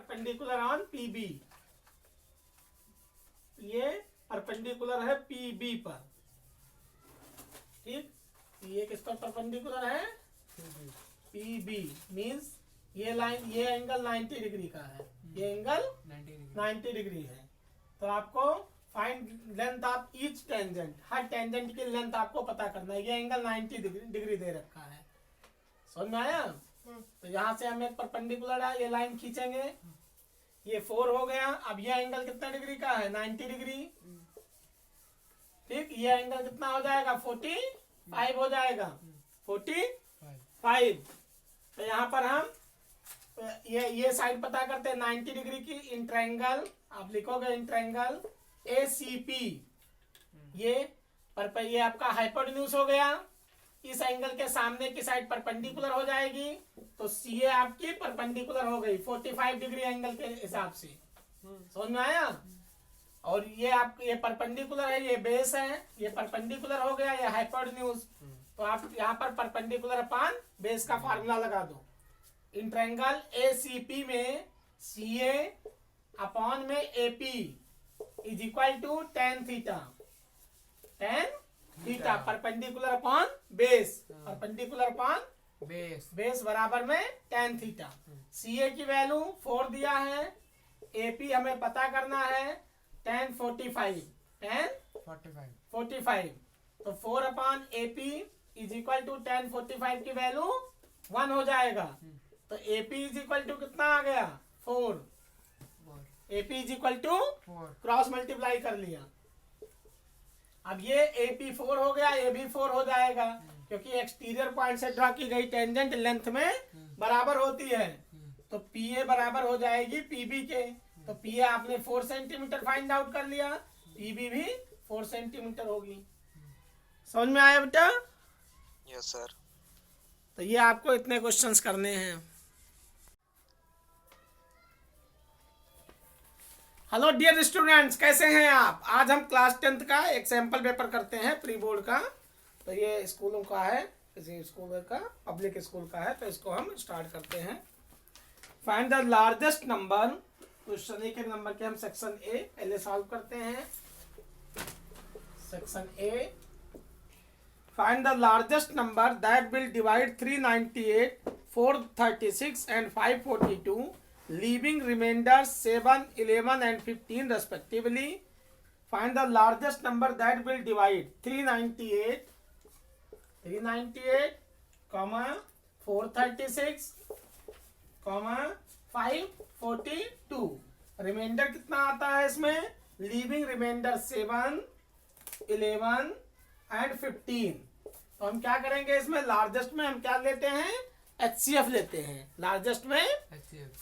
Perpendicular on PB, ये perpendicular है PB पर, ठीक। ये किस पर परपेंडिकुलर है? पीबी मीन्स ये लाइन, ये एंगल 90 डिग्री का है, ये एंगल 90 डिग्री है। तो आपको find length of each tangent, her tangent की लेंथ आपको पता करना है। ये एंगल 90 डिग्री दे रखा है, समझ में आया? तो यहाँ से हम एक परपेंडिकुलर है, ये लाइन खींचेंगे, ये 4 हो गया। अब ये एंगल कितना डिग्री का है? 90 डिग्री, ठीक। ये एंगल कितना हो जाएगा? 45 हो जाएगा, 45। तो यहाँ पर हम ये साइड पता करते हैं 90 डिग्री की। इन ट्रायंगल आप लिखोगे, इन ट्रायंगल ACP, ये आपका हाइपोटेन्यूज हो गया। इस एंगल के सामने की साइड परपेंडिकुलर हो जाएगी, तो CA आपकी परपेंडिकुलर हो गई 45 डिग्री एंगल के हिसाब से, समझ में आया? और ये परपेंडिकुलर है, ये बेस है, ये परपेंडिकुलर हो गया, ये हाइपोटेन्यूज। तो आप यहाँ पर परपेंडिकुलर अपान बेस का फार्मूला लगा दो। इन ट्रायंगल ACP में CA अपॉन में AP is equal to tan theta, perpendicular upon base, perpendicular upon base बराबर में tan थीटा। CA की वैल्यू 4 दिया है, AP हमें पता करना है tan 45, तो 4 upon AP is equal to tan 45 की वैल्यू 1 हो जाएगा। तो AP इज इक्वल टू कितना आ गया? 4। AP is equal to cross multiply कर लिया। अब ये AP 4 हो गया, ये भी 4 हो जाएगा, क्योंकि एक्सटीरियर पॉइंट से ड्रॉ की गई टेंजेंट लेंथ में बराबर होती है। तो PA बराबर हो जाएगी PB के। तो PA आपने 4 सेंटीमीटर फाइंड आउट कर लिया, PB भी 4 सेंटीमीटर होगी। समझ में आया बेटा? Yes sir. तो ये आपको इतने क्वेश्चंस करने हैं। हेलो डियर स्टूडेंट्स, कैसे हैं आप? आज हम क्लास 10th का एक सैंपल पेपर करते हैं प्री बोर्ड का। तो ये स्कूलों का है, किसी स्कूल का, पब्लिक स्कूल का है, तो इसको हम स्टार्ट करते हैं। Find the largest number, question एक नंबर के हम सेक्शन A पहले सॉल्व करते हैं। Section A, find the largest number that will divide 398, 436 and 542, leaving remainders 7, 11 and 15 respectively. Find the largest number that will divide 398, 436, 542। Remainder कितना आता है इसमें? Leaving remainder 7, 11 and 15। तो हम क्या करेंगे इसमें? लार्जेस्ट में हम क्या लेते हैं? HCF लेते हैं लार्जेस्ट में।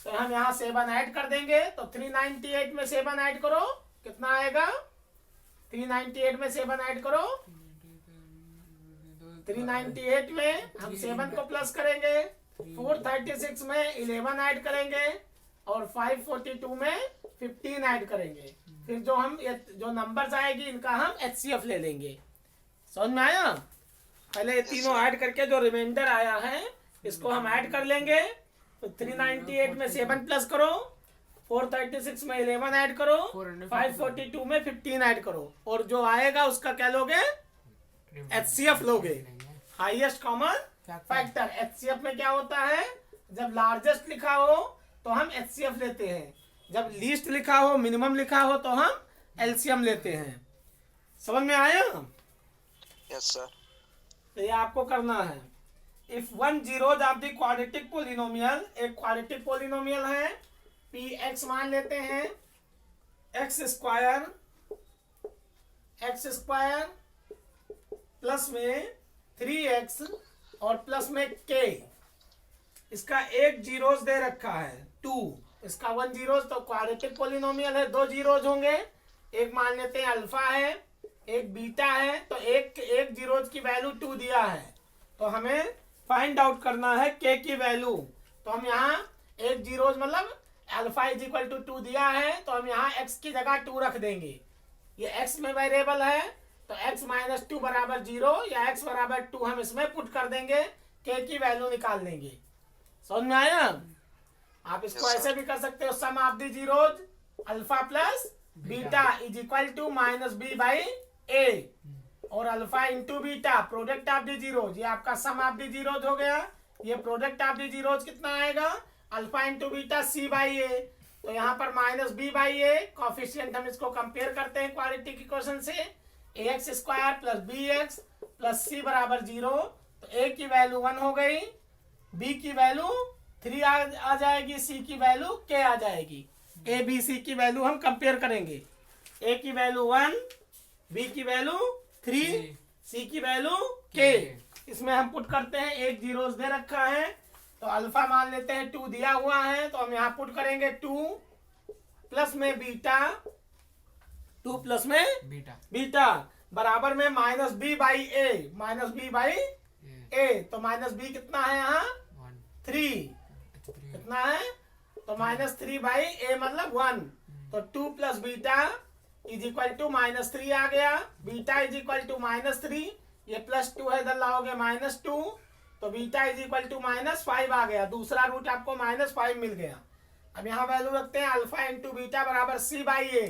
तो हम यहाँ 7 ऐड कर देंगे, तो 398 में 7 ऐड करो, कितना आएगा? 398 में 7 ऐड करो, 398 में हम 7 को प्लस करेंगे, 436 में 11 ऐड करेंगे और 542 में 15 ऐड करेंगे। फिर जो नंबर्स आएगी इनका हम HCF ले लेंगे। समझ में आया? पहले ये तीनों ऐड करके जो रिमाइंडर आया है इसको हम ऐड कर लेंगे। तो 398 में 7 प्लस करो, 436 में 11 ऐड करो, 542 में 15 ऐड करो, और जो आएगा उसका क्या लोगे? HCF लोगे, हाईएस्ट कॉमन फैक्टर। HCF में क्या होता है? जब लार्जेस्ट लिखा हो तो हम HCF लेते हैं, जब लीस्ट लिखा हो, मिनिमम लिखा हो, तो हम LCM लेते हैं। समझ में आया? Yes sir. तो ये आपको करना है। If 1 zeros of the quadratic polynomial, एक क्वाड्रेटिक पोलिनोमियल है, Px मान लेते हैं, x स्क्वायर प्लस में 3x और प्लस में k। इसका एक जीरोस दे रखा है 2, इसका 1 जीरोस। तो क्वाड्रेटिक पोलिनोमियल है, 2 जीरोस होंगे, एक मान लेते हैं अल्फा है, एक बीटा है। तो एक जीरोस की वैल्यू 2 दिया है, तो हमें फाइंड आउट करना है k की वैल्यू। तो हम यहाँ एक जीरोस मतलब अल्फा इज इक्वल टू 2 दिया है, तो हम यहाँ x की जगह 2 रख देंगे। ये x में वेरिएबल है, तो x माइनस 2 बराबर 0 या x बराबर 2 हम इसमें पुट कर देंगे, k की वैल्यू निकाल देंगे। समझ में आया? आप इसको Yes, sir. ऐसे भी कर सकते हो, sum of the zeros alpha plus beta is equal to minus b by a, और alpha into beta product of the zeros, ये आपका सम ऑफ द जीरोज हो गया। ये प्रोडक्ट ऑफ द जीरोज कितना आएगा, alpha into beta c by a, तो यहाँ पर minus b by a, coefficient हम इसको कंपेयर करते हैं क्वाड्रेटिक इक्वेशन से, a x square plus b x plus c बराबर 0, तो ए की वैल्यू 1 हो गई, बी की वैल्यू 3 आ जाएगी, सी की वैल्यू के आ जाएगी। ए बी सी की वैल्यू हम कंपेयर करेंगे, ए की वैल्यू 1, बी की वैल्यू 3, सी की वैल्यू के। इसमें हम पुट करते हैं, एक जीरोस दे रखा है तो अल्फा मान लेते हैं 2 दिया हुआ है, तो हम यहाँ पुट करेंगे 2 प्लस में बीटा, 2 प्लस में बीटा बराबर में minus b by a, minus b by a, तो माइनस बी कितना है यहाँ 3, कितना है, तो माइनस 3 बाई ए मतलब 1, तो 2 plus beta is equal to minus 3 आ गया, beta is equal to minus 3, ये प्लस 2 है, इधर लाओगे माइनस 2, तो beta is equal to minus 5 आ गया, दूसरा रूट आपको माइनस 5 मिल गया। अब यहाँ वैल्यू रखते हैं अल्फा इंटू बीटा बराबर सी बाई ए,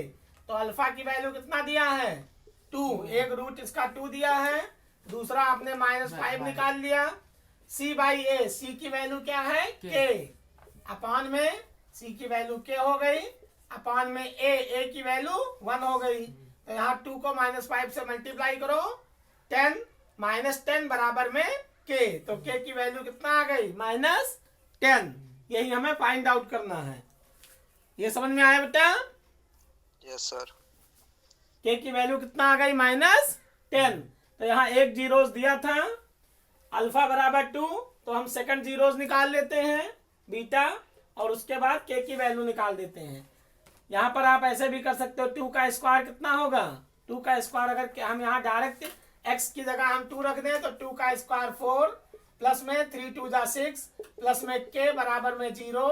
तो अल्फा की वैल्यू कितना दिया है 2, एक रूट इसका 2 दिया है, दूसरा आपने माइनस 5 निकाल लिया, सी बाई ए, सी की वैल्यू क्या है के, अपान में सी की वैल्यू के हो गई, अपान में ए की वैल्यू 1 हो गई, तो यहाँ 2 को माइनस 5 से मल्टीप्लाई करो, 10 माइनस 10 बराबर में के, तो के की वैल्यू कितना आ गई माइनस 10, यही हमें फाइंड आउट करना है। ये समझ में आया बेटा? Yes sir. के की वैल्यू कितना आ गई माइनस 10, तो यहाँ एक जीरोस दिया था अल्फा बराबर 2, तो हम सेकंड जीरोस निकाल लेते हैं बीटा, और उसके बाद के की वैल्यू निकाल देते हैं। यहाँ पर आप ऐसे भी कर सकते हो, 2 का स्क्वायर कितना होगा, 2 का स्क्वायर अगर हम यहाँ डायरेक्ट x की जगह हम 2 रख दें तो 2 का स्क्वायर 4 प्लस में 3 2 जा 6 प्लस में k बराबर में 0,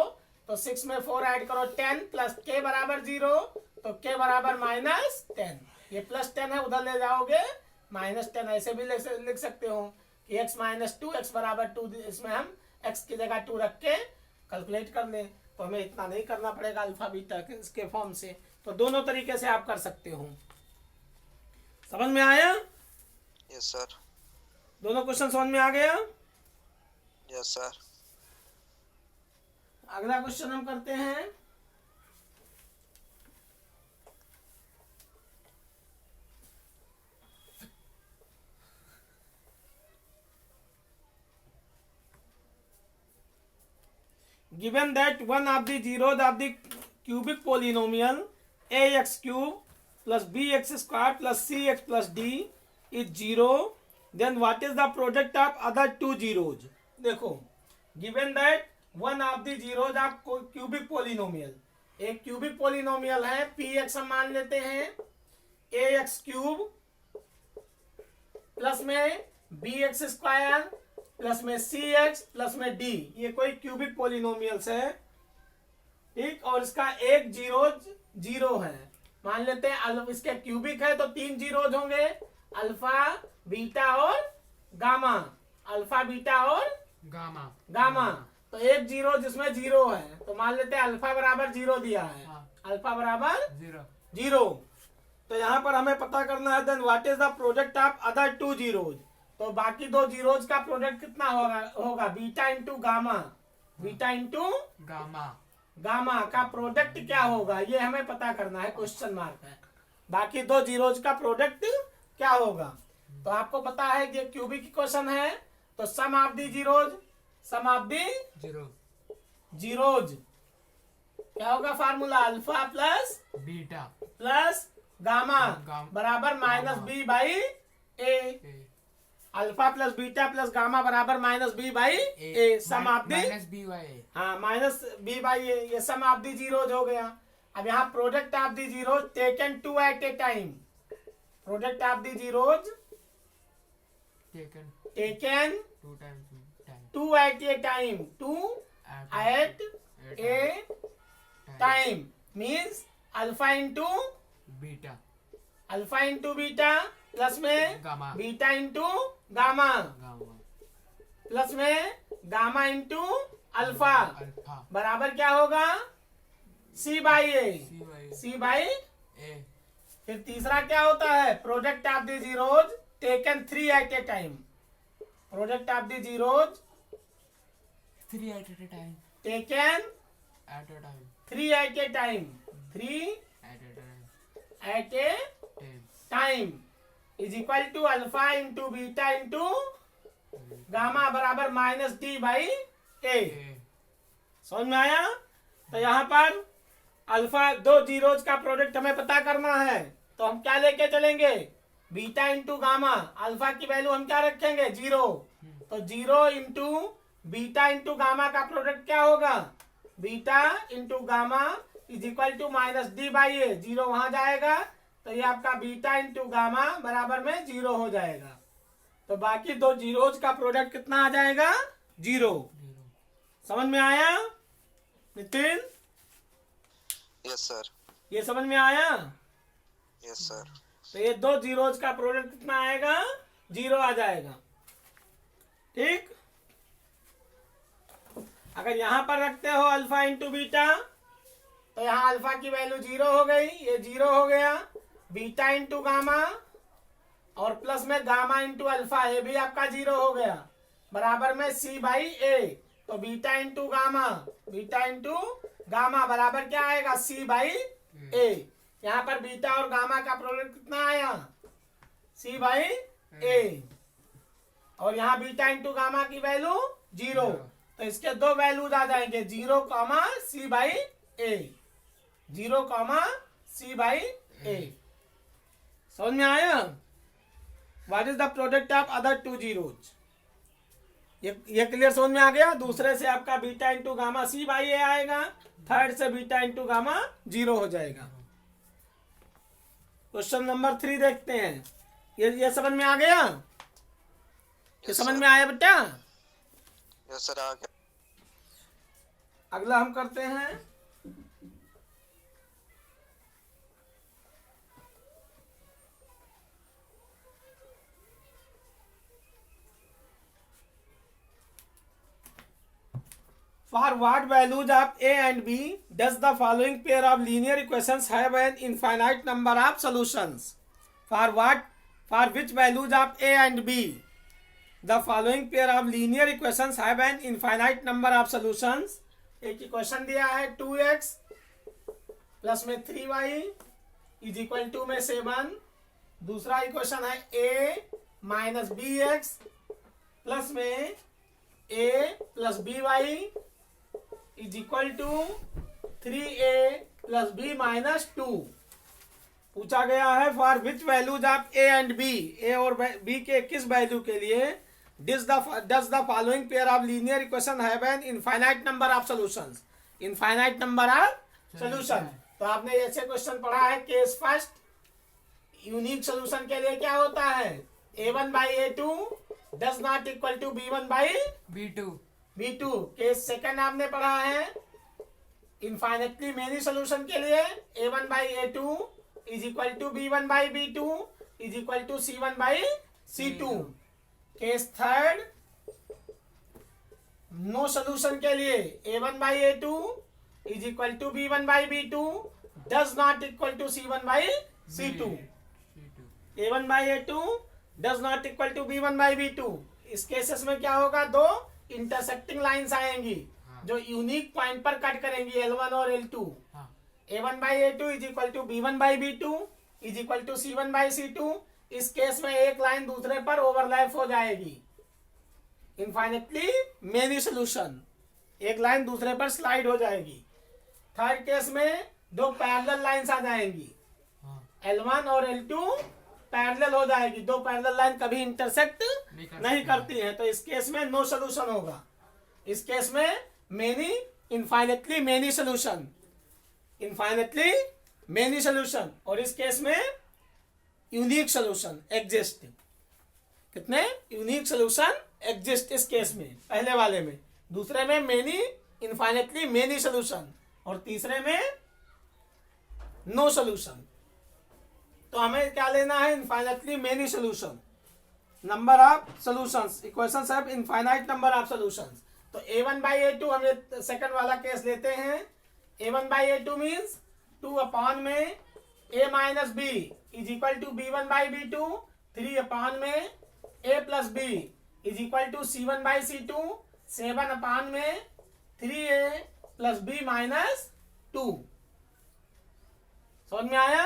तो 6 में 4 ऐड करो 10 प्लस k बराबर 0, तो k बराबर माइनस 10, ये प्लस 10 है उधर ले जाओगे माइनस 10, ऐसे भी लिख सकते हो कि x माइनस 2, x बराबर 2, इसमें हम x की जगह 2 रख के कैलकुलेट कर लें, तो हमें इतना नहीं करना पड़ेगा अल्फा बीटा के इसके फॉर्म से। तो दोनों तरीके से आप कर सकते हो। समझ में आया? Yes sir. दोनों क्वेश्चन समझ में आ गया? Yes sir. अगला क्वेश्चन हम करते हैं। Given that one of the zeros of the cubic polynomial ax cube plus bx square plus cx plus d is 0, then what is the product of other two zeros? देखो, given that one of the zeros of cubic polynomial, एक cubic polynomial है px हम मान लेते हैं, ax cube plus में bx square plus में cx plus में d, ये कोई क्यूबिक पोलिनोमियल्स है, ठीक, और इसका एक जीरो है, मान लेते हैं इसके क्यूबिक है तो 3 जीरोज होंगे, अल्फा बीटा और गामा, अल्फा बीटा और गामा, तो एक जीरो जिसमें 0 है, तो मान लेते हैं अल्फा बराबर 0 दिया है, अल्फा बराबर 0, तो यहाँ पर हमें पता करना है then what is the product of other 2 zeros, तो बाकी 2 जीरोज का प्रोडक्ट कितना होगा beta into gamma, beta into gamma का प्रोडक्ट क्या होगा, ये हमें पता करना है, क्वेश्चन मार्क है, बाकी 2 जीरोज का प्रोडक्ट क्या होगा। तो आपको पता है कि क्यूबिक इक्वेशन है, तो sum of the zeros, sum of the zeros क्या होगा formula, alpha plus beta plus gamma बराबर minus b by a, alpha plus beta plus gamma बराबर minus b by a, sum of the हाँ minus b by ए, ये सम of the zeros हो गया। अब यहाँ product of the zeros taken 2 at a time, product of the zeros taken 2 at a time, 2 at a time means alpha into beta, alpha into beta plus में beta into gamma plus में gamma into alpha alpha बराबर क्या होगा c by a, c by c by a फिर तीसरा क्या होता है product of the zeros taken 3 at a time, product of the zeros 3 at a time taken at a time 3 at a time, 3 at a time at a time time is equal to alpha into beta into gamma बराबर minus d by a. a समझ में आया? तो यहाँ पर alpha दो zeros का product हमें पता करना है, तो हम क्या लेके चलेंगे बीटा इंटू गामा, अल्फा की वैल्यू हम क्या रखेंगे 0, तो 0 इंटू बीटा इंटू गामा का प्रोडक्ट क्या होगा beta into gamma is equal to minus d by a, 0 वहां जाएगा तो ये आपका बीटा इंटू गामा बराबर में 0 हो जाएगा। तो बाकी दो जीरोज का प्रोडक्ट कितना आ जाएगा 0। समझ में आया नितिन? यस सर, ये समझ में आया? यस सर, तो ये दो जीरोज का प्रोडक्ट कितना आएगा 0 आ जाएगा। ठीक, अगर यहां पर रखते हो अल्फा इंटू बीटा तो यहाँ अल्फा की वैल्यू 0 हो गई, ये 0 हो गया, बीटा इंटू गामा और प्लस में गामा इंटू अल्फा ये भी आपका 0 हो गया बराबर में सी बाई ए। तो beta into gamma, beta into gamma बराबर क्या आएगा सी बाई ए। यहाँ पर बीटा और गामा का प्रोडक्ट कितना आया सी बाई ए, और यहाँ बीटा इंटू गामा की वैल्यू 0, तो इसके दो वैल्यूज आ जाएंगे 0 comma c by a, 0 comma c by a. समझ में आया? What is the product of other two zeros? ये क्लियर समझ में आ गया? दूसरे से आपका beta into gamma c by a आएगा, थर्ड से बीटा इंटू गामा 0 हो जाएगा। क्वेश्चन नंबर 3 देखते हैं। ये समझ में आ गया? ये समझ में आया बेटा? यस सर आ गया। अगला हम करते हैं For what values of a and b does the following pair of linear equations have an infinite number of solutions? For which values of a and b the following pair of linear equations have an infinite number of solutions? एक equation दिया है 2x plus में 3y is equal to में 7। दूसरा equation है a minus b x plus में a plus b y is equal to 3a plus b minus 2। पूछा गया है for which values of a and b, a और b के किस वैल्यू के लिए does the following pair of linear equation have an infinite number of solutions? infinite number of solution। तो आपने ऐसे क्वेश्चन पढ़ा है केस फर्स्ट यूनिक सोल्यूशन के लिए क्या होता है a1 by a2 does not equal to b1 by b2। Case second आपने पढ़ा है इनफाइनेटली मेनी सोल्यूशन के लिए a1 by a2 is equal to b1 by b2 is equal to c1 by c2। Case third no solution के लिए a1 by a2 is equal to b1 by b2 does not equal to c1 by c2। a1 by a2 does not equal to b1 by b2। इस cases में क्या होगा दो intersecting lines आएंगी जो unique point पर cut करेंगी L1 और L2। a1 by a2 is equal to b1 by b2 is equal to c1 by c2। इस केस में एक लाइन दूसरे पर ओवरलैप हो जाएगी इनफाइनेटली मेनी सोल्यूशन, एक लाइन दूसरे पर स्लाइड हो जाएगी। थर्ड केस में दो पैरेलल लाइंस आ जाएंगी L1 और L2 पैरेलल हो जाएगी, दो पैरेलल लाइन कभी इंटरसेक्ट नहीं करती है, तो इस केस में नो सोल्यूशन होगा। इस केस में many infinitely many solution, infinitely many solution, और इस केस में यूनिक सोल्यूशन एग्जिस्ट। कितने यूनिक सोल्यूशन एग्जिस्ट इस केस में, पहले वाले में। दूसरे में मेनी इनफाइनेटली मेनी सोल्यूशन और तीसरे में नो सोल्यूशन। तो हमें क्या लेना है infinitely many solution, number of solutions, equations have infinite number of solutions. तो a1/a2 हम ये सेकंड वाला केस लेते हैं। a1/a2 मीन्स 2 अपॉन में a minus b is equal to b1/b2, 3 upon में a plus b is equal to c1/c2, 7 upon में 3a plus b minus 2। समझ में आया?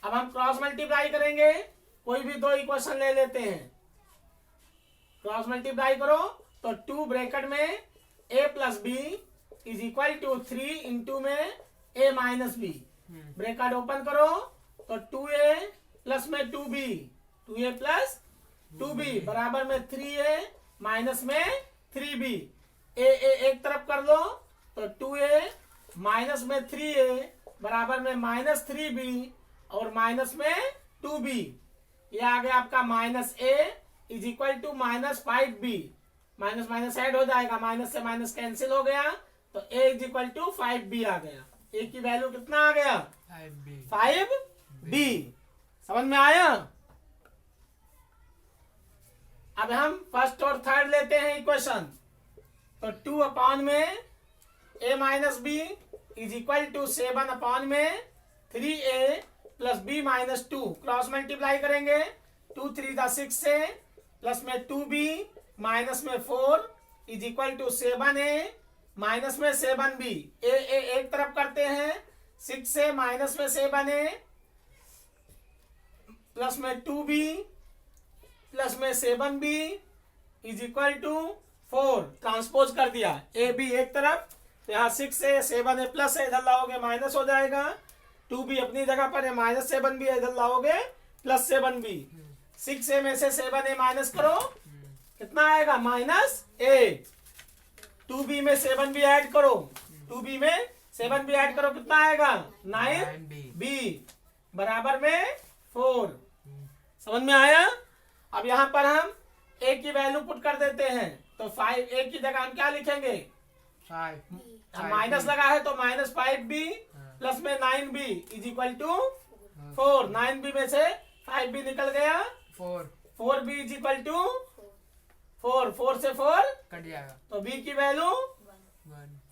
अब हम क्रॉस मल्टीप्लाई करेंगे, कोई भी दो इक्वेशन ले लेते हैं, क्रॉस मल्टीप्लाई करो तो 2 ब्रैकेट में a plus b is equal to 3 into में a minus b, bracket open करो तो 2a प्लस में 2b, 2a प्लस 2b बराबर में 3a माइनस में 3b, a एक तरफ कर लो तो 2a माइनस में 3a बराबर में माइनस 3b और माइनस में 2b, ये आ गया आपका minus a is equal to minus 5b, minus minus add हो जाएगा, माइनस से माइनस कैंसिल हो गया तो a is equal to 5b आ गया। a की वैल्यू कितना आ गया? 5b। समझ में आया? अब हम फर्स्ट और थर्ड लेते हैं इक्वेशन, तो 2 अपॉन में a minus b is equal to 7 upon में 3a plus b minus 2, cross multiply करेंगे 2 3 6 से प्लस में 2b माइनस में 4 is equal to 7a minus में 7b, ए एक तरफ करते हैं 6 से माइनस में 7a प्लस में 2b प्लस में 7b is equal to 4, transpose कर दिया, ए बी एक तरफ तो यहाँ 6 से 7a प्लस है, इधर लाओगे माइनस हो जाएगा, 2b अपनी जगह पर है, माइनस 7b इधर लाओगे प्लस 7b, 6a में से 7a माइनस करो कितना आएगा? माइनस 8, 2b में 7b ऐड करो, 2b में 7b ऐड करो कितना आएगा? 9b बराबर में 4। समझ में आया? अब यहाँ पर हम a की वैल्यू पुट कर देते हैं तो 5a की जगह हम क्या लिखेंगे? 5 माइनस लगा है तो माइनस 5b प्लस में 9b is equal to 4, 9b में से 5b निकल गया, 4b इज इक्वल टू 4, 4 से 4 कट जाएगा तो b की वैल्यू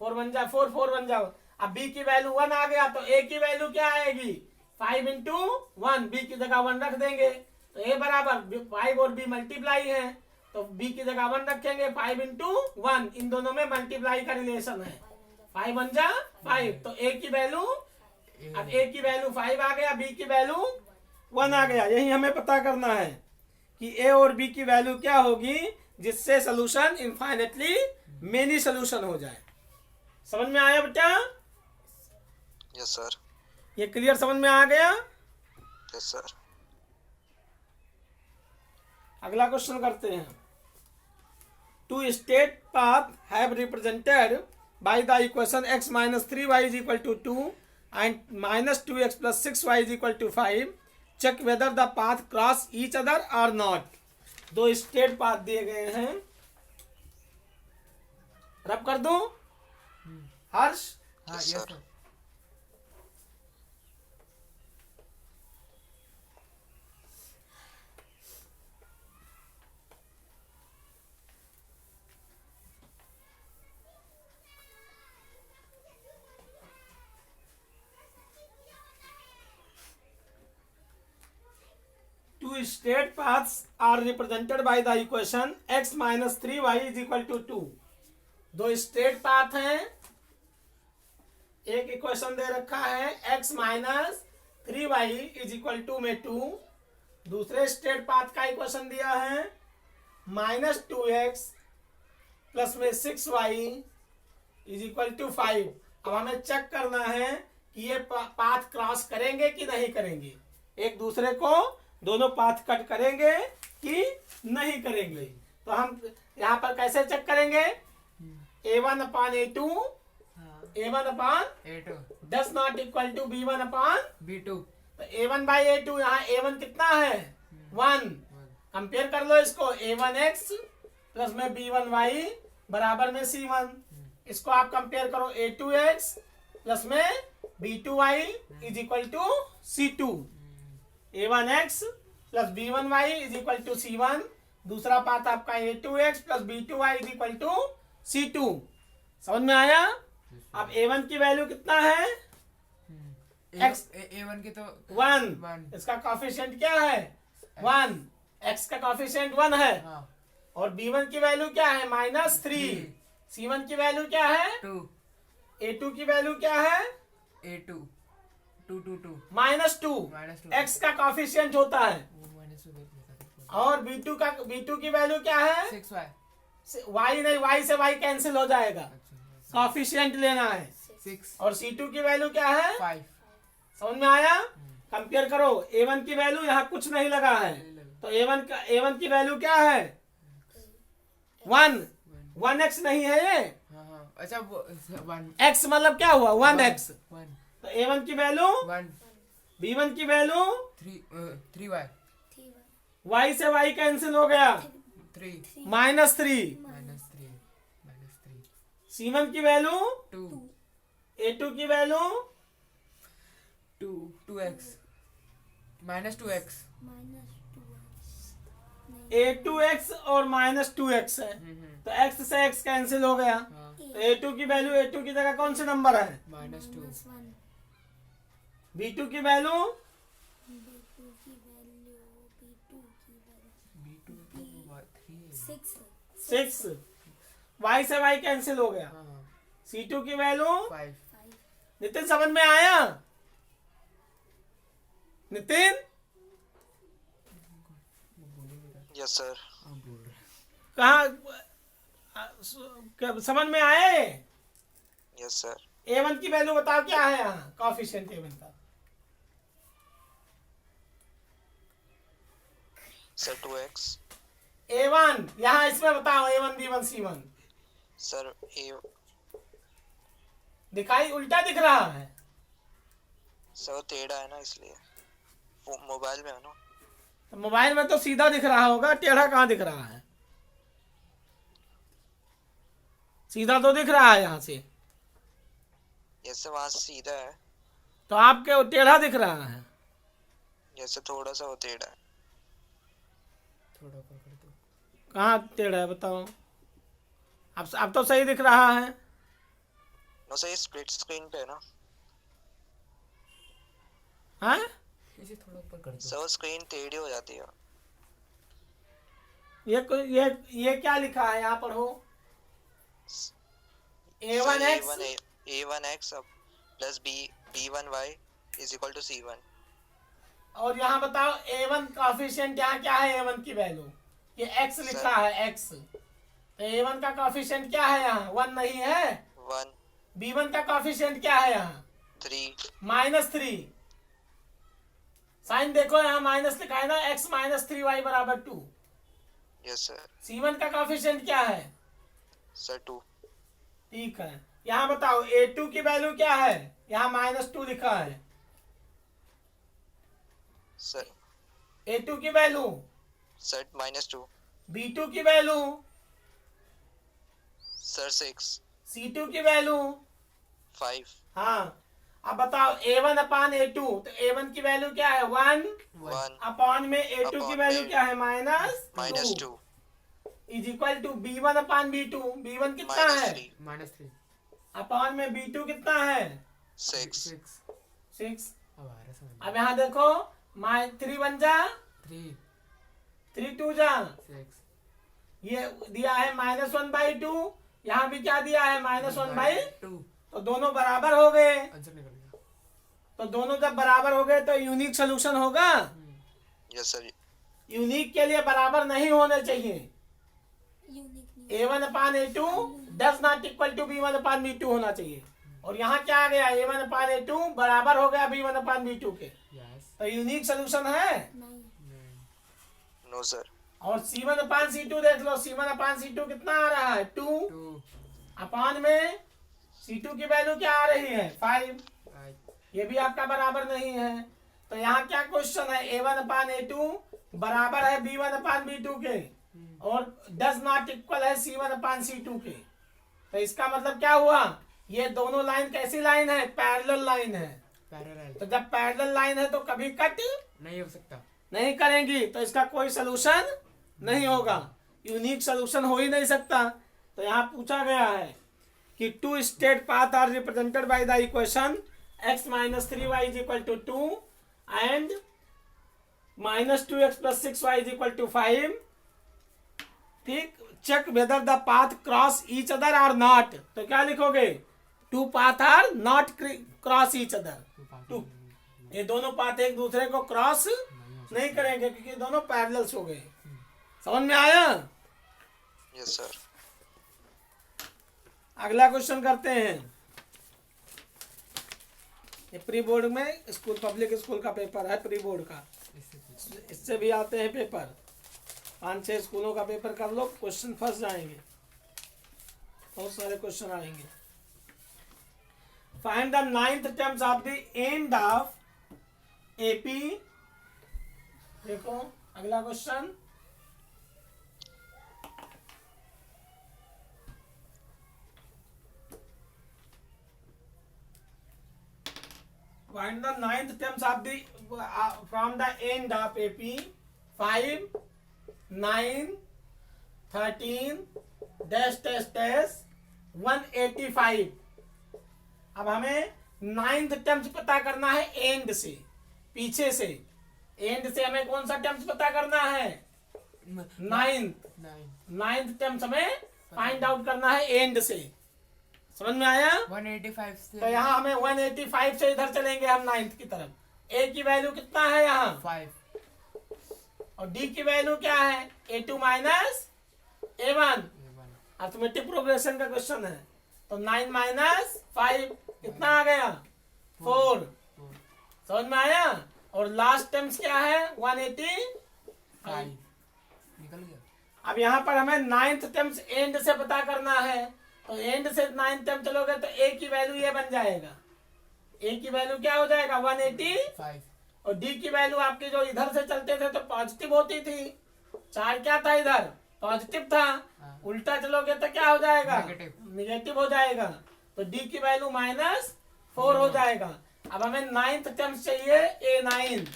4 बन जाओ, 4 4 बन जाओ। अब b की वैल्यू 1 आ गया तो a की वैल्यू क्या आएगी? 5 इंटू 1, b की जगह 1 रख देंगे तो a बराबर 5 और b मल्टीप्लाई है तो b की जगह 1 रखेंगे, 5 इंटू 1, इन दोनों में मल्टीप्लाई का रिलेशन है, 5 बन जा 5 तो a की वैल्यू, अब a की वैल्यू 5 आ गया, b की वैल्यू 1 आ गया। यही हमें पता करना है कि a और b की वैल्यू क्या होगी जिससे सोल्यूशन इनफाइनेटली मेनी सोल्यूशन हो जाए। समझ में आया बेटा? Yes sir. ये क्लियर समझ में आ गया? Yes sir. अगला क्वेश्चन करते हैं। Two straight path have represented by the equation x minus 3y is equal to 2 and minus 2x plus 6y is equal to 5. Check whether the path cross each other or not. दो state path दिए गए हैं, रब कर दूं हर्ष? हाँ Yes, yes sir. Sir. Two straight paths are represented by the equation x minus 3y is equal to 2. दो straight path हैं, एक इक्वेशन दे रखा है x minus 3y is equal to में 2, दूसरे स्ट्रेट पाथ का इक्वेशन दिया है माइनस 2x प्लस में 6y इज इक्वल टू 5। अब हमें चेक करना है कि ये पाथ क्रॉस करेंगे कि नहीं करेंगे, एक दूसरे को दोनों पाथ कट करेंगे कि नहीं करेंगे। तो हम यहाँ पर कैसे चेक करेंगे? a1 upon a2, a1 upon A2 does not equal to b1 upon B2 तो a1/a2, यहाँ a1 कितना है? 1। कंपेयर कर लो इसको, a1x प्लस में b1y बराबर में c1, इसको आप कंपेयर करो a2x प्लस में b2y is equal to c2, a1x plus b1y is equal to c1, दूसरा पाथ आपका a2x plus b2y is equal to C2। समझ में आया? अब A1 की वैल्यू कितना है? X A1 की तो 1, इसका कॉफिशिएंट क्या है? 1, X का कॉफिशिएंट 1 है। हाँ और B1 की वैल्यू क्या है? -3। C1 की वैल्यू क्या है? 2 A2 की वैल्यू क्या है? A2 2 2 2 -2। -2 X का कॉफिशिएंट होता है। वो -2 देख लेता था। और B2 की वैल्यू क्या है? 6y Y नहीं, Y से Y कैंसिल हो जाएगा, अच्छा कॉफिशिएंट लेना है। 6 और C2 की वैल्यू क्या है? 5 समझ में आया? कंपेयर करो। A1 की वैल्यू यहाँ कुछ नहीं लगा है, तो A1 की वैल्यू क्या है? 1। 1x नहीं है ये, हाँ हाँ अच्छा वो 1 x मतलब क्या हुआ? 1x। 1 तो A1 की वैल्यू, 1 B1 की वैल्यू, 3y Y से Y कैंसिल हो गया, 3 -3। -3 C1 की वैल्यू, 2 A2 की वैल्यू, 2x -2x A2x और -2x है, तो x से x कैंसिल हो गया। हाँ तो A2 की वैल्यू, A2 की जगह कौन से नंबर है? -2 B2 की वैल्यू, B2 3 6। Y से Y कैंसिल हो गया। हाँ C2 की वैल्यू, 5 नितिन समझ में आया? Nitin yes sir. कहाँ समझ में आए? Yes sir. A1 की वैल्यू बताओ क्या है यहाँ कॉफिशिएंट A1 का? Sir 2x। A1 यहाँ इसमें बताओ, A1 B1 C1 सर ए दिखाई उल्टा दिख रहा है। सर वो टेढ़ा है ना, इसलिए वो मोबाइल में है ना। तो मोबाइल में तो सीधा दिख रहा होगा, टेढ़ा कहाँ दिख रहा है? सीधा तो दिख रहा है यहाँ से, जैसे वहां से सीधा है, तो आपके टेढ़ा दिख रहा है। जैसे थोड़ा सा वो टेढ़ा है। थोड़ा पकड़ दो कहाँ टेढ़ा है बताओ? अब तो सही दिख रहा है। नो सर, ये स्प्लिट स्क्रीन पे है ना। हाँ, इसे थोड़ा ऊपर कर दो सर वो स्क्रीन टेढ़ी हो जाती है। ये क्या लिखा है यहाँ पर हो? A1x A1x plus B1y is equal to C1। और यहाँ बताओ A1 कॉफिशिएंट यहाँ क्या है? A1 की वैल्यू ये x लिखा है, x। तो A1 का कॉफिशिएंट क्या है यहाँ? 1 नहीं है। 1 B1 का कॉफिशिएंट क्या है यहाँ? 3 -3। साइन देखो यहाँ माइनस लिखा है ना, x -3y बराबर 2। Yes sir. C1 का कॉफिशिएंट क्या है? सर 2 ठीक है। यहाँ बताओ A2 की वैल्यू क्या है? यहाँ -2 लिखा है। सर। A2 की वैल्यू, सर -2 B2 की वैल्यू, सर 6 C2 की वैल्यू। 5 हाँ, अब बताओ A1 अपान A2, तो A1 की वैल्यू क्या है? 1 1 अपान में A2 की अपॉन वैल्यू में क्या है? -2 -2 is equal to B1 upon B2। B1 कितना है? -3 -3 अपान में B2 कितना है? 6 6। अब आ रहा समझ अब यहाँ देखो, 3 बन जा, 3 3 2 जा, 6 ये दिया है -1/2, यहाँ भी क्या दिया है? -1/2। 2 तो दोनों बराबर हो गए। आंसर निकल गया। तो दोनों जब बराबर हो गए तो यूनिक सोल्यूशन होगा। Yes sir. यूनिक के लिए बराबर नहीं होने चाहिए। A1 upon A2 does not equal to B1 upon B2 होना चाहिए। और यहाँ क्या आ गया? A1 अपान A2 बराबर हो गया B1 अपान B2 के। यस तो यूनिक सोल्यूशन है। No sir. और C1 अपान C2 देख लो, C1 अपान C2 कितना आ रहा है? 2 2 अपान में C2 की वैल्यू क्या आ रही है? 5। 5 ये भी आपका बराबर नहीं है। तो यहाँ क्या क्वेश्चन है? A1 अपान A2 बराबर है B1 अपान B2 के, और डज नॉट इक्वल है C1 अपान C2 के। तो इसका मतलब क्या हुआ? ये दोनों लाइन कैसी लाइन है? पैरेलल लाइन है। पैरेलल तो जब पैरेलल लाइन है तो कभी कट नहीं हो सकता। नहीं करेंगी, तो इसका कोई सलूशन नहीं होगा, यूनिक सलूशन हो ही नहीं सकता। तो यहाँ पूछा गया है कि two straight path are represented by the equation x minus 3y is equal to 2 and minus 2x plus 6y is equal to 5। ठीक, check whether the path cross each other or not. तो क्या लिखोगे? Two path are not cross each other. Two, ये दोनों path एक दूसरे को cross नहीं करेंगे क्योंकि दोनों पैरेलल्स हो गए। समझ में आया? Yes sir. अगला क्वेश्चन करते हैं। ये प्री बोर्ड में स्कूल, पब्लिक स्कूल का पेपर है, प्री बोर्ड का, इससे भी आते हैं पेपर। 5-6 स्कूलों का पेपर कर लो, क्वेश्चन फंस जाएंगे, बहुत सारे क्वेश्चन आएंगे। Find the 9th terms of the end of AP. देखो अगला question, find the 9th terms of the from the end of AP 5 9 13 dash dash dash 185। अब हमें 9th टर्म्स पता करना है एंड से, पीछे से। एंड से हमें कौन सा टर्म्स पता करना है? 9th टर्म्स हमें फाइंड आउट करना है एंड से। समझ में आया? 185 से तो यहाँ हमें 185 से इधर चलेंगे हम 9th की तरफ। ए की वैल्यू कितना है यहाँ? 5 और डी की वैल्यू क्या है? A2 minus A1। Arithmetic progression का क्वेश्चन है। तो 9 माइनस 5 कितना आ गया? 4। समझ में आया? और लास्ट टर्म्स क्या है? 185। निकल गया। अब यहाँ पर हमें 9th टर्म्स एंड से पता करना है। तो एंड से 9th टर्म चलोगे तो ए की वैल्यू ये बन जाएगा। ए की वैल्यू क्या हो जाएगा? 185। और डी की वैल्यू आपकी जो इधर से चलते थे तो पॉजिटिव होती थी, 4 क्या था इधर? पॉजिटिव था। उल्टा चलोगे तो क्या हो जाएगा? निगेटिव हो जाएगा। तो डी की वैल्यू -4 हो जाएगा। अब हमें 9th टर्म्स चाहिए A9।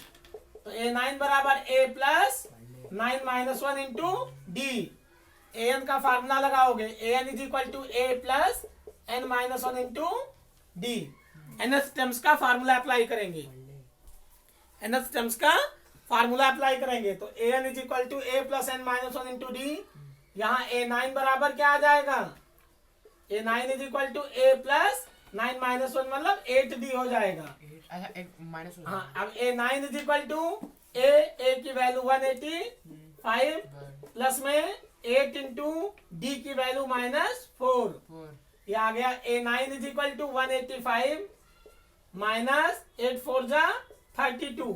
तो A9 बराबर A plus 9 minus 1 into d. an का फार्मूला लगाओगे, an is equal to a plus n minus 1 into d. nth terms का फार्मूला अप्लाई करेंगे, nth टर्म्स का फार्मूला अप्लाई करेंगे। तो an is equal to a plus n minus 1 into d. यहाँ A9 बराबर क्या आ जाएगा? A9 is equal to a plus 9 minus 1 मतलब 8d हो जाएगा। हाँ, अब A9 is equal to a की वैल्यू 185 प्लस में 8 इंटू डी की वैल्यू -4। ये आ गया A9 is equal to 185 minus 8 4 जा 32।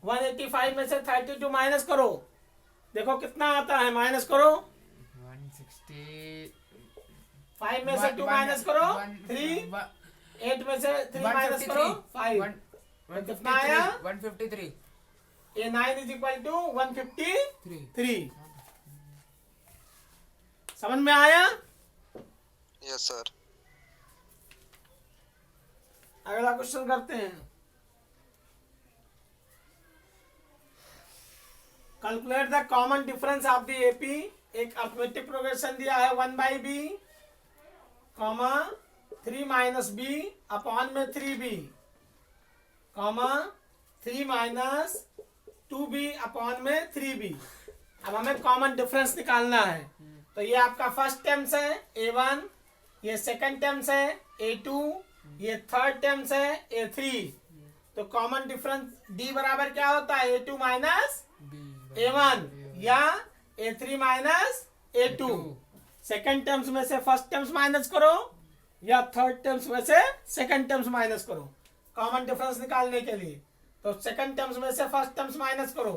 185 में से 32 माइनस करो, देखो कितना आता है, माइनस करो। 5 में से 2 माइनस करो 3, 8 में से 3 माइनस करो 5, कितना आया? 153। A9 is equal to 153। समझ में आया? Yes sir. अगला क्वेश्चन करते हैं। Calculate the common difference of the AP. एक अर्थमेटिक प्रोग्रेशन दिया है 1/b, 3 माइनस b अपॉन में 3b, 3 माइनस 2b अपॉन में 3b। अब हमें कॉमन डिफरेंस निकालना है। तो ये आपका फर्स्ट टर्म्स है A1, ये सेकंड टर्म्स है A2, ये थर्ड टर्म्स है A3। तो कॉमन डिफरेंस D बराबर क्या होता है? A2 माइनस A1 या A3 minus A2। Second terms में से फर्स्ट टर्म्स माइनस करो या थर्ड टर्म्स में से सेकंड टर्म्स माइनस करो कॉमन डिफरेंस निकालने के लिए। तो सेकंड टर्म्स में से फर्स्ट टर्म्स माइनस करो,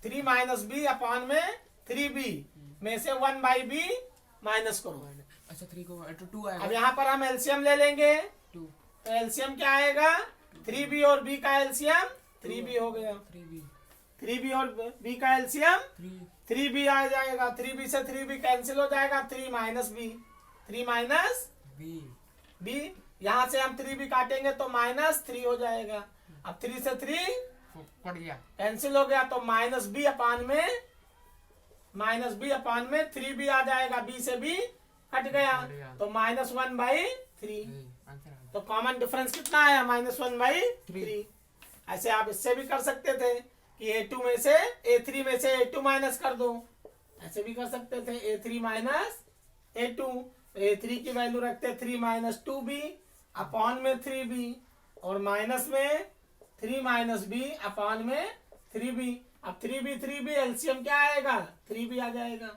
3 माइनस b अपॉन में 3b में से 1/b माइनस करो। अच्छा 3 को 2 आएगा। अब यहाँ पर हम एलसीएम ले लेंगे। 2 तो एलसीएम क्या आएगा? 3b और b का एलसीएम 3b हो गया। 3b और b का एलसीएम 3b आ जाएगा। 3b से 3b कैंसिल हो जाएगा, 3 माइनस b, 3 माइनस b। यहाँ से हम 3b काटेंगे तो -3 हो जाएगा। अब 3 से 3 कट गया, कैंसिल हो गया, तो -b अपान में 3b आ जाएगा। b से b कट गया, कट गया। तो -1/3। आंसर आ गया। तो कॉमन डिफरेंस कितना आया? -1/3। ऐसे आप इससे भी कर सकते थे कि A2 में से A3 में से A2 माइनस कर दो, ऐसे भी कर सकते थे A3 माइनस A2। तो A3 की वैल्यू रखते 3 - 2B अपॉन में 3B, और माइनस में 3 - B अपॉन में 3B। अब 3B एलसीएम क्या आएगा? 3B आ जाएगा।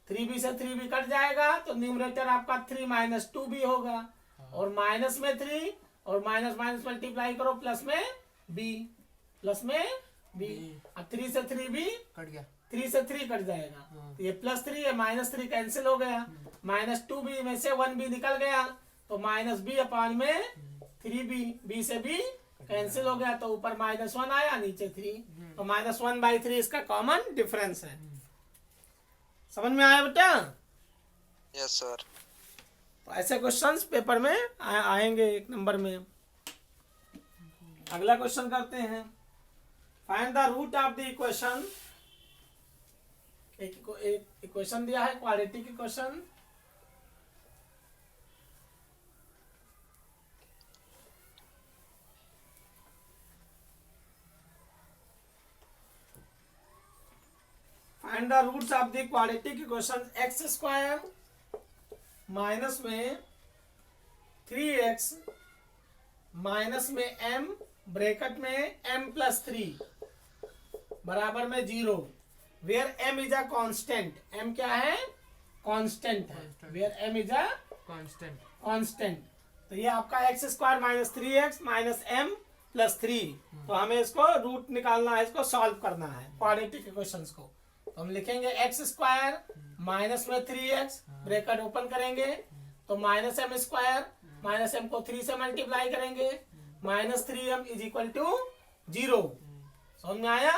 3B से 3B कट जाएगा, तो न्यूमरेटर आपका 3 - 2B होगा, और माइनस में 3 और माइनस माइनस मल्टीप्लाई करो, प्लस में B, प्लस में B। अब 3 से 3B, कट गया। 3 से 3 कट जाएगा, तो ये +3 है, -3 कैंसिल हो गया, -2B में से 1B निकल गया, तो -B अपॉन में 3B, B से B कैंसिल हो गया, तो ऊपर -1 आया, नीचे 3, तो -1/3 इसका कॉमन डिफरेंस है। समझ में आया बेटा? Yes sir. तो ऐसे क्वेश्चंस पेपर में आएंगे 1 नंबर में। अगला क्वेश्चन करते हैं, find the root of the equation. एक इक्वेशन दिया है, quadratic equation. Find the roots of the quadratic equation x² minus में 3x माइनस में m ब्रैकेट में m+3 बराबर में 0, where m is a constant. m क्या है? कांस्टेंट है। Where m is a constant. Constant. तो ये आपका x² - 3x -m+3। तो हमें इसको रूट निकालना है, इसको सॉल्व करना है क्वाड्रेटिक इक्वेशंस को। तो हम लिखेंगे x² माइनस में 3x ब्रैकेट ओपन करेंगे, तो -m², -m को 3 से मल्टीप्लाई करेंगे, -3m = 0। समझ में आया?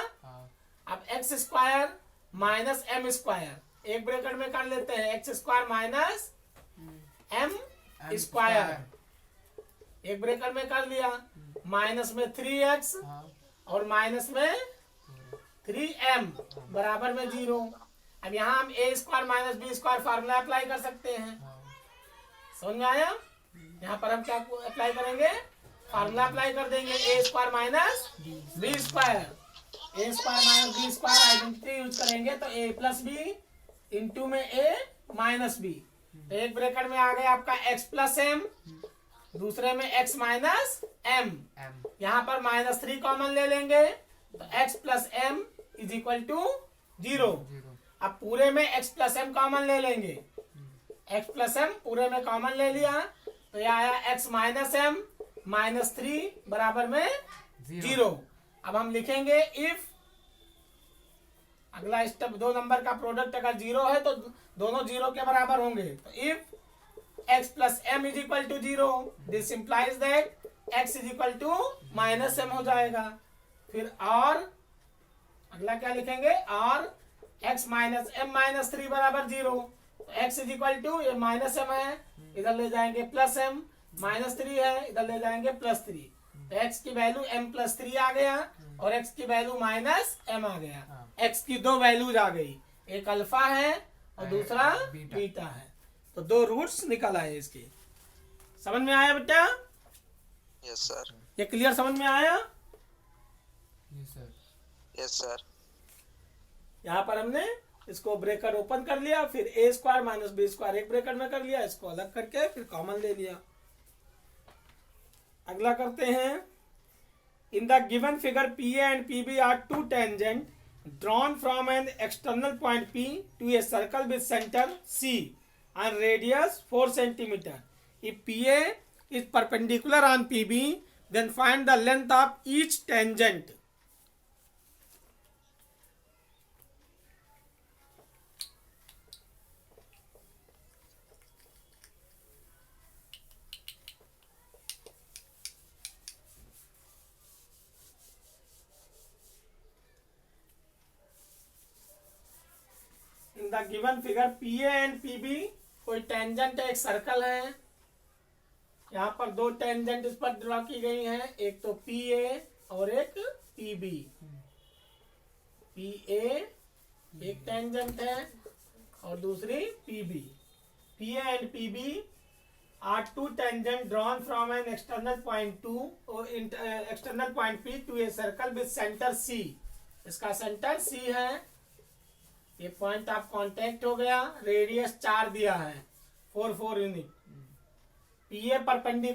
अब x² माइनस m², एक ब्रैकेट में कर लेते हैं, x² माइनस m², एक ब्रैकेट में कर लिया, माइनस में 3x और माइनस में 3m बराबर में 0। अब यहाँ हम a² - b² फार्मूला अप्लाई कर सकते हैं। समझ में आया? यहाँ पर हम क्या अप्लाई करेंगे? फार्मूला अप्लाई कर देंगे, a² - b²। a² - b² identity use करेंगे, तो a + b इंटू में a - b। तो एक ब्रैकेट में आ गया आपका x + m, दूसरे में x - m। यहाँ पर -3 कॉमन ले लेंगे, तो x + m = 0। अब पूरे में x + m कॉमन ले लेंगे, x + m पूरे में कॉमन ले लिया, तो यह आया x - m -3 बराबर में 0। अब हम लिखेंगे इफ, अगला स्टेप 2 नंबर का प्रोडक्ट अगर 0 है तो दोनों 0 के बराबर होंगे, तो if x + m = 0, this implies that x = -m हो जाएगा। फिर और अगला क्या लिखेंगे? और x - m - 3 बराबर 0, तो x = ये -m है, इधर ले जाएंगे +m, -3 है, इधर ले जाएंगे +3, तो x की वैल्यू m+3 आ गया और x की वैल्यू -m आ गया। x की 2 वैल्यूज आ गई, एक अल्फा है और दूसरा बीटा है, तो 2 रूट्स निकल आए इसके। समझ में आया बेटा? Yes sir. ये क्लियर समझ में आया? Yes sir. यहाँ पर हमने इसको ब्रैकेट ओपन कर लिया, फिर a² - b² एक ब्रैकेट में कर लिया, इसको अलग करके फिर कॉमन ले लिया। अगला करते हैं, in the given figure PA and PB are 2 tangent drawn from an external point P to a circle with center C and radius 4 cm. If PA is perpendicular on PB, then find the length of each tangent. In the given figure PA and PB, कोई tangent है, एक circle है, यहाँ पर 2 tangent इस पर draw की गई हैं, एक तो PA और एक PB। PA एक टेंजेंट है और दूसरी PB। PA and PB are two tangents drawn from an external point external point P to a circle with center C. इसका सेंटर C है, ये पॉइंट आप कांटेक्ट हो गया, रेडियस 4 दिया है, 4 यूनिट। PA perpendicular